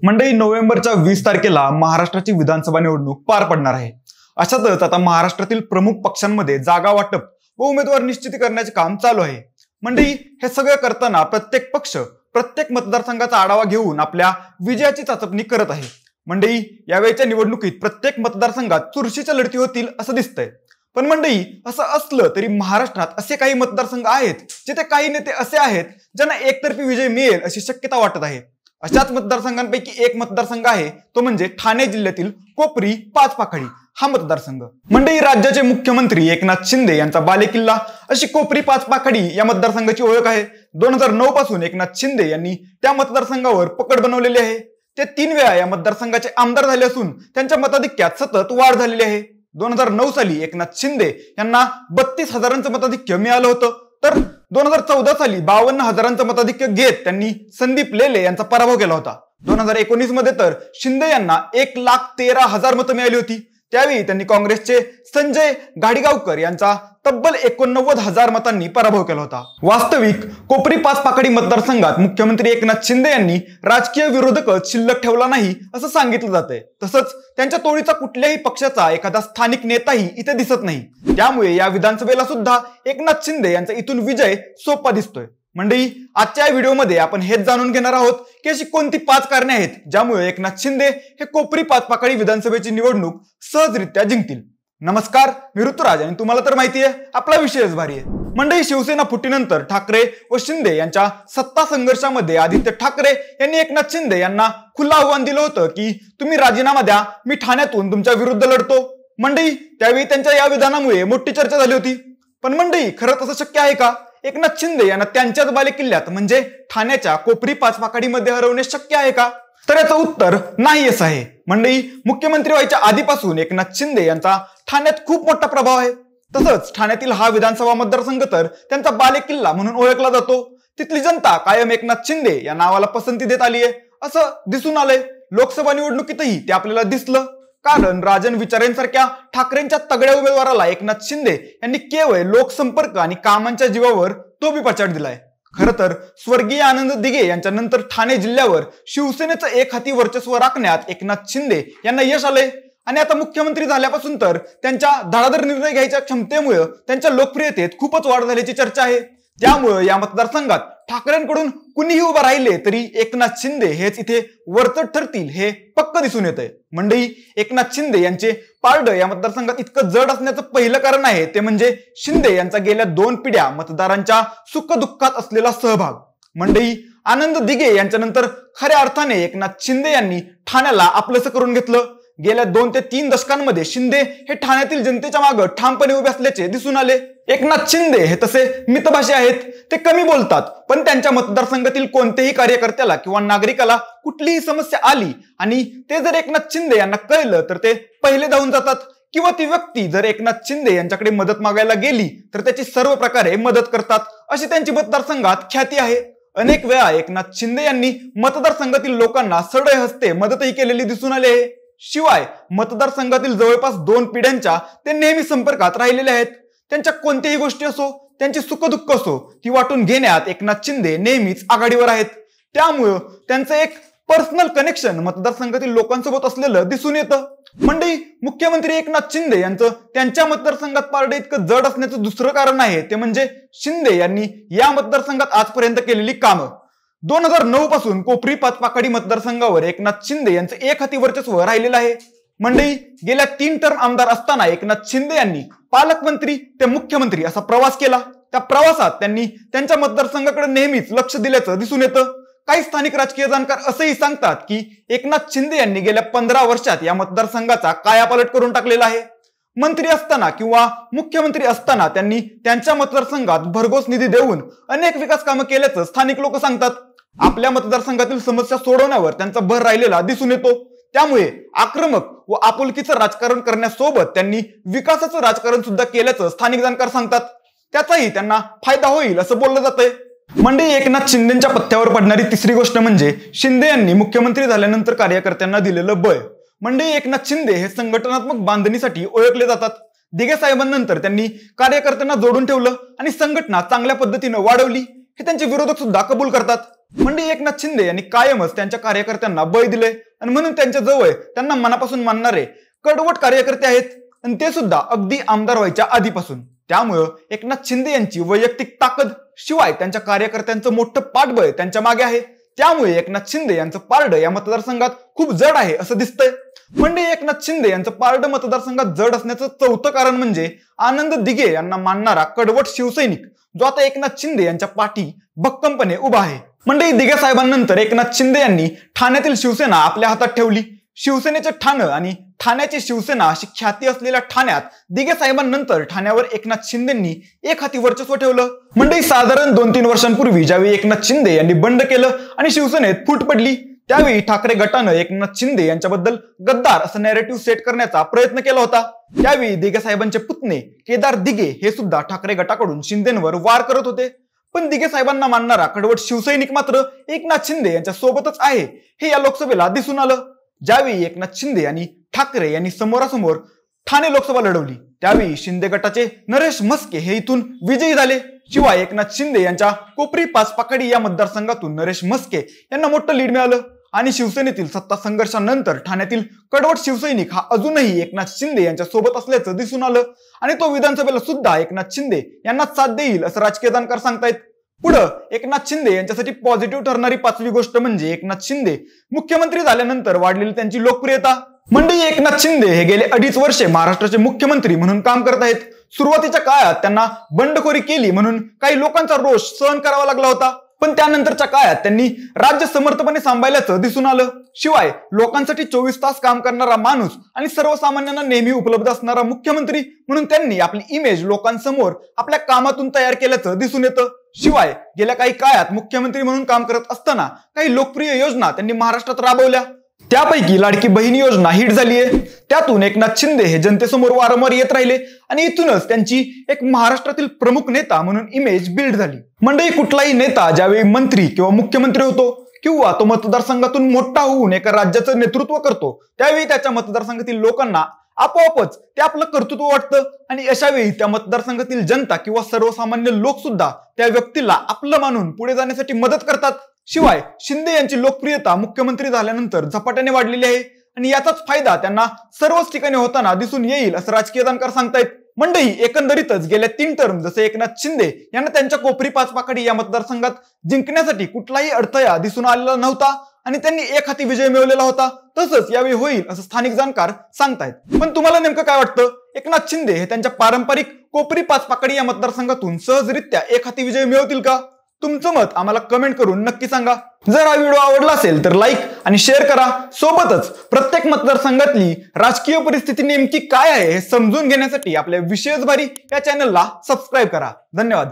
मंडळी, नोव्हेंबरच्या 20 तारखेला महाराष्ट्राची विधानसभा निवडणूक पार पडणार आहे. अशातच आता महाराष्ट्रातील प्रमुख पक्षांमध्ये जागा वाटप व उमेदवार निश्चित करण्याचे काम चालू आहे. मंडळी, हे सगळं करताना प्रत्येक पक्ष प्रत्येक मतदारसंघाचा आढावा घेऊन आपल्या विजयाची चाचपणी करत आहे. मंडळी, यावेळच्या निवडणुकीत प्रत्येक मतदारसंघात चुरशीच्या लढती होतील असं दिसतंय. पण मंडळी, असं असलं तरी महाराष्ट्रात असे काही मतदारसंघ आहेत जिथे काही नेते असे आहेत ज्यांना एकतर्फी विजय मिळेल अशी शक्यता वाटत आहे. अशाच मतदारसंघांपैकी एक मतदारसंघ आहे तो म्हणजे ठाणे जिल्ह्यातील कोपरी पाचपाखडी हा मतदारसंघ. मंडळी, राज्याचे मुख्यमंत्री एकनाथ शिंदे यांचा बालेकिल्ला अशी कोपरी पाचपाखडी या मतदारसंघाची ओळख आहे. 2009 पासून एकनाथ शिंदे यांनी त्या मतदारसंघावर पकड बनवलेली आहे. ते 3 वेळा या मतदारसंघाचे आमदार झाले असून त्यांच्या मताधिक्यात सतत वाढ झालेली आहे. 2009 साली एकनाथ शिंदे यांना 32,000चं मताधिक्य मिळालं होतं, तर 2014 साली 52,000चं मताधिक्य घेत त्यांनी संदीप लेले यांचा पराभव केला होता. 2019 मध्ये तर शिंदे यांना 1,13,000 मतं मिळाली होती. त्यावेळी त्यांनी काँग्रेसचे संजय गाडीगावकर यांचा तब्बल 89,000 मतांनी पराभव केला होता. वास्तविक कोपरी पाचपाखडी मतदारसंघात मुख्यमंत्री एकनाथ शिंदे यांनी राजकीय विरोधकच शिल्लक ठेवला नाही असं सांगितलं जातंय. तसंच त्यांच्या तोडीचा कुठल्याही पक्षाचा एखादा स्थानिक नेताही इथे दिसत नाही. त्यामुळे या विधानसभेला सुद्धा एकनाथ शिंदे यांचा इथून विजय सोपा दिसतोय. मंडळी, आजच्या विडिओमध्ये आपण हेच जाणून घेणार आहोत की अशी कोणती 5 कारणे आहेत ज्यामुळे एकनाथ शिंदे हे कोपरी पाचपाखडी विधानसभेची निवडणूक सहजरित्या जिंकतील. नमस्कार, मी ऋतुराज आणि तुम्हाला तर माहिती आहे आपला विषयच भारी आहे. मंडळी, शिवसेना फुटीनंतर ठाकरे व शिंदे यांच्या सत्ता संघर्षामध्ये आदित्य ठाकरे यांनी एकनाथ शिंदे यांना खुलं आव्हान दिलं होतं की तुम्ही राजीनामा द्या, मी ठाण्यातून तुमच्या विरुद्ध लढतो. मंडळी, त्यावेळी त्यांच्या या विधानामुळे मोठी चर्चा झाली होती. पण मंडळी, खरं तसं शक्य आहे का? एकनाथ शिंदे यांना त्यांच्याच बालेकिल्ल्यात म्हणजे ठाण्याच्या कोपरी पाचपाखडीमध्ये हरवणे शक्य आहे का? तर याचं उत्तर नाही असं आहे. मंडळी, मुख्यमंत्री व्हायच्या आधीपासून एकनाथ शिंदे यांचा ठाण्यात खूप मोठा प्रभाव आहे. तसंच ठाण्यातील हा विधानसभा मतदारसंघ तर त्यांचा बालेकिल्ला म्हणून ओळखला जातो. तिथली जनता कायम एकनाथ शिंदे या नावाला पसंती देत आली आहे असं दिसून आलंय. लोकसभा निवडणुकीतही ते आपल्याला दिसलं, कारण राजन विचारेंसारख्या ठाकरेंच्या तगड्या उमेदवाराला एकनाथ शिंदे यांनी केवळ लोकसंपर्क आणि कामांच्या जीवावर तो बी पछाड दिलाय. खरं तर स्वर्गीय आनंद दिघे यांच्या नंतर ठाणे जिल्ह्यावर शिवसेनेचं एक हाती वर्चस्व राखण्यात एकनाथ शिंदे यांना यश आलंय. आणि आता मुख्यमंत्री झाल्यापासून तर त्यांच्या धडाधड निर्णय घ्यायच्या क्षमतेमुळे त्यांच्या लोकप्रियतेत खूपच वाढ झाल्याची चर्चा आहे. त्यामुळे या मतदारसंघात ठाकरेंकडून कुणीही उभा राहिले तरी एकनाथ शिंदे हेच इथे वरचढ ठरतील हे पक्क दिसून येतंय. मंडळी, एकनाथ शिंदे यांचे पारड या मतदारसंघात इतकं जड असण्याचं पहिलं कारण आहे ते म्हणजे शिंदे यांचा गेल्या 2 पिढ्या मतदारांच्या सुखदुःखात असलेला सहभाग. मंडळी, आनंद दिघे यांच्या नंतर खऱ्या अर्थाने एकनाथ शिंदे यांनी ठाण्याला आपलंसं करून घेतलं. गेल्या 2 ते 3 दशकांमध्ये शिंदे हे ठाण्यातील जनतेच्या मागे ठामपणे उभे असल्याचे दिसून आले. एकनाथ शिंदे हे तसे मितभाषी आहेत. ते कमी बोलतात, पण त्यांच्या मतदारसंघातील कोणत्याही कार्यकर्त्याला किंवा नागरिकाला कुठलीही समस्या आली आणि ते जर एकनाथ शिंदे यांना कळलं तर ते पहिले धावून जातात, किंवा ती व्यक्ती जर एकनाथ शिंदे यांच्याकडे मदत मागायला गेली तर त्याची सर्व प्रकारे मदत करतात. अशी त्यांची मतदारसंघात ख्याती आहे. अनेक वेळा एकनाथ शिंदे यांनी मतदारसंघातील लोकांना सढळ हस्ते मदतही केलेली दिसून आली आहे. शिवाय मतदारसंघातील जवळपास 2 पिढ्यांच्या ते नेहमी संपर्कात राहिलेले आहेत. त्यांच्या कोणत्याही गोष्टी असो, त्यांची सुखदुःख असो, ती वाटून घेण्यात एकनाथ शिंदे नेहमीच आघाडीवर आहेत. त्यामुळं त्यांचं एक पर्सनल कनेक्शन मतदारसंघातील लोकांसोबत असलेलं दिसून येतं. मंडळी, मुख्यमंत्री एकनाथ शिंदे यांचं त्यांच्या मतदारसंघात पारडं इतकं जड असण्याचं दुसरं कारण आहे ते म्हणजे शिंदे यांनी या मतदारसंघात आजपर्यंत केलेली कामं. 2009 पासून कोपरी पाचपाखडी मतदारसंघावर एकनाथ शिंदे यांचं एक हाती वर्चस्व राहिलेलं आहे. मंडळी, गेल्या 3 टर्म आमदार असताना एकनाथ शिंदे यांनी पालकमंत्री ते मुख्यमंत्री असा प्रवास केला. त्या प्रवासात त्यांनी त्यांच्या मतदारसंघाकडे नेहमीच लक्ष दिल्याचं दिसून येतं. काही स्थानिक राजकीय जाणकार असंही सांगतात की एकनाथ शिंदे यांनी गेल्या 15 वर्षात या मतदारसंघाचा कायापालट करून टाकलेला आहे. मंत्री असताना किंवा मुख्यमंत्री असताना त्यांनी त्यांच्या मतदारसंघात भरघोस निधी देऊन अनेक विकास कामं केल्याचं स्थानिक लोक सांगतात. आपल्या मतदारसंघातील समस्या सोडवण्यावर त्यांचा भर राहिलेला दिसून येतो. त्यामुळे आक्रमक व आपुलकीचं राजकारण करण्यासोबत त्यांनी विकासाचं राजकारण सुद्धा केल्याचं स्थानिक जाणकार सांगतात. त्याचाही त्यांना फायदा होईल असं बोललं जातंय. मंडळी, एकनाथ शिंदेच्या पथ्यावर पडणारी तिसरी गोष्ट म्हणजे शिंदे यांनी मुख्यमंत्री झाल्यानंतर कार्यकर्त्यांना दिलेलं बळ. मंडळी, एकनाथ शिंदे हे संघटनात्मक बांधणीसाठी ओळखले जातात. दिघे साहेबांनंतर त्यांनी कार्यकर्त्यांना जोडून ठेवलं आणि संघटना चांगल्या पद्धतीने वाढवली हे त्यांचे विरोधक सुद्धा कबूल करतात. म्हणजे एकनाथ शिंदे यांनी कायमच त्यांच्या कार्यकर्त्यांना बळी दिले आणि म्हणून त्यांच्या जवळ त्यांना मनापासून मानणारे कडवट कार्यकर्ते आहेत आणि ते सुद्धा अगदी आमदार व्हायच्या आधीपासून। त्यामुळे एकनाथ शिंदे यांची वैयक्तिक ताकद शिवाय त्यांच्या कार्यकर्त्यांचं मोठं पाठबळ त्यांच्या मागे आहे। त्यामुळे एकनाथ शिंदे यांचं पारडं या मतदारसंघात खूप जड आहे असं दिसतंय। म्हणजे एकनाथ शिंदे यांचं पारडं मतदारसंघात जड असण्याचं चौथं कारण म्हणजे आनंद दिघे यांना मानणारा कडवट शिवसैनिक जो आता एकनाथ शिंदे यांच्या पाठी भक्कमपणे उभा आहे। म्हणजे दिघे साहेबांनंतर एकनाथ शिंदे यांनी ठाण्यातील शिवसेना आपल्या हातात ठेवली। शिवसेनेचे ठाणं आणि ठाण्याची शिवसेना अशी ख्याती असलेल्या ठाण्यात दिघे साहेबांनंतर ठाण्यावर एकनाथ शिंदेंनी एक हाती वर्चस्व ठेवलं। म्हणजे साधारण 2-3 वर्षांपूर्वी ज्यावेळी एकनाथ शिंदे यांनी बंड केलं आणि शिवसेनेत फूट पडली त्यावेळी ठाकरे गटानं एकनाथ शिंदे यांच्याबद्दल गद्दार असं नॅरेटिव्ह सेट करण्याचा प्रयत्न केला होता। त्यावेळी दिघे साहेबांचे पुतणे केदार दिघे हे सुद्धा ठाकरे गटाकडून शिंदेंवर वार करत होते। पण दिघे साहेबांना मानणारा कडवट शिवसैनिक मात्र एकनाथ शिंदे यांच्या सोबतच आहे हे या लोकसभेला दिसून आलं। ज्यावेळी एकनाथ शिंदे आणि ठाकरे यांनी समोरासमोर ठाणे लोकसभा लढवली त्यावेळी शिंदे गटाचे नरेश म्हस्के हे इथून विजयी झाले। शिवाय एकनाथ शिंदे यांच्या कोपरी पाचपाकडी या मतदारसंघातून नरेश म्हस्के यांना मोठं लीड मिळालं आणि शिवसेनेतील सत्ता संघर्षानंतर ठाण्यातील कडवट शिवसैनिक हा अजूनही एकनाथ शिंदे यांच्या सोबत असल्याचं दिसून आलं आणि तो विधानसभेला सुद्धा एकनाथ शिंदे यांना साथ देईल असं राजकीय जाणकार सांगतायत। पुढं एकनाथ शिंदे यांच्यासाठी पॉझिटिव्ह ठरणारी पाचवी गोष्ट म्हणजे एकनाथ शिंदे मुख्यमंत्री झाल्यानंतर वाढलेली त्यांची लोकप्रियता। म्हणजे एकनाथ शिंदे हे गेले 2.5 वर्षे महाराष्ट्राचे मुख्यमंत्री म्हणून काम करत आहेत। सुरुवातीच्या काळात त्यांना बंडखोरी केली म्हणून काही लोकांचा रोष सहन करावा लागला होता पण त्यानंतरच्या काळात त्यांनी राज्य समर्थपणे सांभाळल्याचं दिसून आलं। शिवाय लोकांसाठी 24 तास काम करणारा माणूस आणि सर्वसामान्यांना नेहमी उपलब्ध असणारा मुख्यमंत्री म्हणून त्यांनी आपली इमेज लोकांसमोर आपल्या कामातून तयार केल्याचं दिसून येतं। शिवाय गेल्या काही काळात मुख्यमंत्री म्हणून काम करत असताना काही लोकप्रिय योजना त्यांनी महाराष्ट्रात राबवल्या त्यापैकी लाडकी बहीण योजना हिट झालीय। त्यातून एकनाथ शिंदे हे जनतेसमोर वारंवार येत राहिले आणि इथूनच त्यांची एक महाराष्ट्रातील प्रमुख नेता म्हणून इमेज बिल्ड झाली। म्हणजे कुठलाही नेता ज्यावेळी मंत्री किंवा मुख्यमंत्री होतो किंवा तो मतदारसंघातून मोठा होऊन एका राज्याचं नेतृत्व करतो त्यावेळी त्याच्या मतदारसंघातील लोकांना आपोआपच ते आपलं कर्तृत्व वाटतं आणि अशा वेळी त्या मतदारसंघातील जनता किंवा सर्वसामान्य लोक सुद्धा त्या व्यक्तीला आपलं मानून पुढे जाण्यासाठी मदत करतात। शिवाय शिंदे यांची लोकप्रियता मुख्यमंत्री झाल्यानंतर झपाट्याने वाढलेली आहे आणि याचाच फायदा त्यांना सर्वच ठिकाणी होताना दिसून येईल असं राजकीय जाणकार सांगतायत। मंडळी एकंदरीतच गेल्या 3 टर्म जसे एकनाथ शिंदे यांना त्यांच्या कोपरी पाचपाकडी या मतदारसंघात जिंकण्यासाठी कुठलाही अडथळा दिसून आलेला नव्हता आणि त्यांनी एक हाती विजय मिळवलेला होता तसंच यावेळी होईल असं स्थानिक जाणकार सांगतायत। पण तुम्हाला नेमकं काय वाटतं एकनाथ शिंदे हे त्यांच्या पारंपरिक कोपरी पाचपाकडी या मतदारसंघातून सहजरित्या एक हाती विजय मिळवतील का? तुमचं मत आम्हाला कमेंट करून नक्की सांगा। जर हा व्हिडिओ आवडला असेल तर लाईक आणि शेअर करा। सोबतच प्रत्येक मतदारसंघातली राजकीय परिस्थिती नेमकी काय आहे हे समजून घेण्यासाठी आपल्या विशेष भारी या चॅनलला सबस्क्राईब करा। धन्यवाद।